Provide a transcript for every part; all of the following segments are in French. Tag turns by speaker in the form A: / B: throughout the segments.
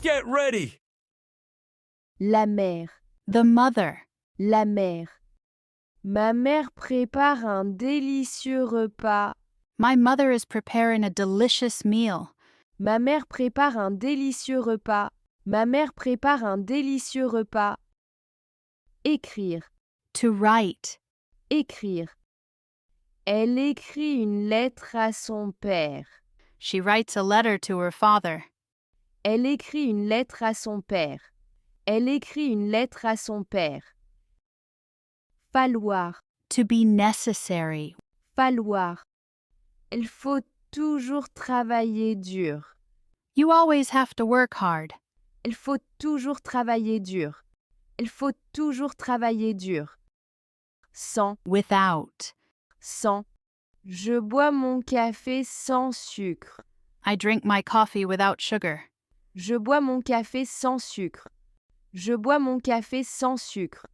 A: Get ready!
B: La mère,
C: the mother,
B: la mère. Ma mère prépare un délicieux repas.
C: my mother is preparing a delicious meal.
B: Ma mère prépare un délicieux repas. Ma mère prépare un délicieux repas. Écrire,
C: To write,
B: écrire. Elle écrit une lettre à son père.
C: she writes a letter to her father.
B: Elle écrit une lettre à son père. Elle écrit une lettre à son père. Falloir,
C: To be necessary,
B: falloir. Il faut toujours travailler dur.
C: you always have to work hard.
B: Il faut toujours travailler dur. Il faut toujours travailler dur. Sans,
C: Without,
B: sans. Je bois mon café sans sucre.
C: I drink my coffee without sugar.
B: Je bois mon café sans sucre. Je bois mon café sans sucre.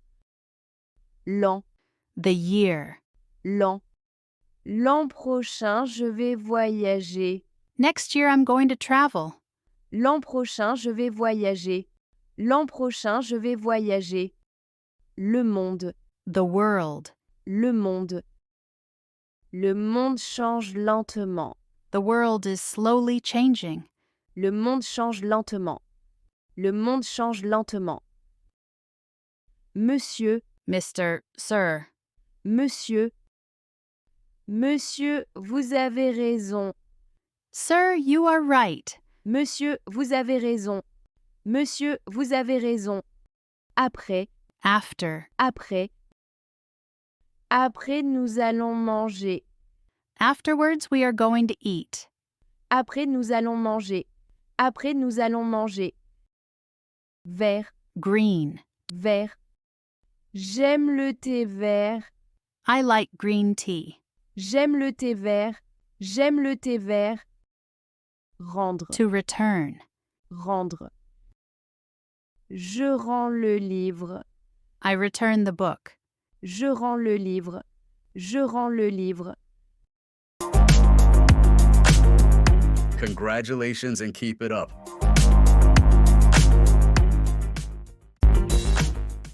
B: L'an,
C: The year,
B: l'an. L'an prochain, je vais voyager.
C: next year I'm going to travel.
B: L'an prochain, je vais voyager. L'an prochain, je vais voyager. Le monde,
C: The world,
B: le monde. Le monde change lentement.
C: the world is slowly changing.
B: Le monde change lentement. Le monde change lentement. Monsieur,
C: Mr. Sir,
B: monsieur. Monsieur, vous avez raison.
C: sir, you are right.
B: Monsieur, vous avez raison. Monsieur, vous avez raison. Après,
C: After,
B: après. Après, nous allons manger.
C: afterwards we are going to eat.
B: Après, nous allons manger. Après, nous allons manger. Vert,
C: Green,
B: vert. J'aime le thé vert.
C: I like green tea.
B: J'aime le thé vert. J'aime le thé vert. Rendre,
C: To return,
B: rendre. Je rends le livre.
C: I return the book.
B: Je rends le livre. Je rends le livre.
A: Congratulations and keep it up.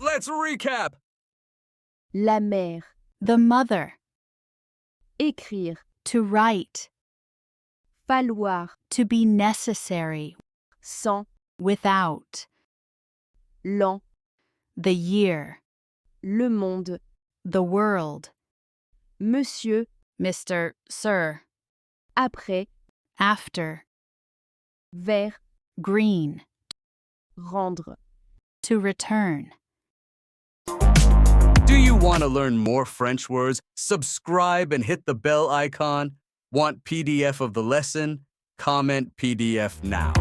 A: Let's recap!
B: La mère.
C: The mother,
B: Écrire.
C: to write,
B: Falloir.
C: to be necessary,
B: Sans.
C: without,
B: L'an.
C: the year,
B: Le monde.
C: the world,
B: Monsieur.
C: Mr. Sir,
B: Après.
C: after,
B: Vert.
C: green,
B: Rendre.
C: to return.
A: Do you want to learn more French words? Subscribe and hit the bell icon. Want PDF of the lesson? Comment PDF now.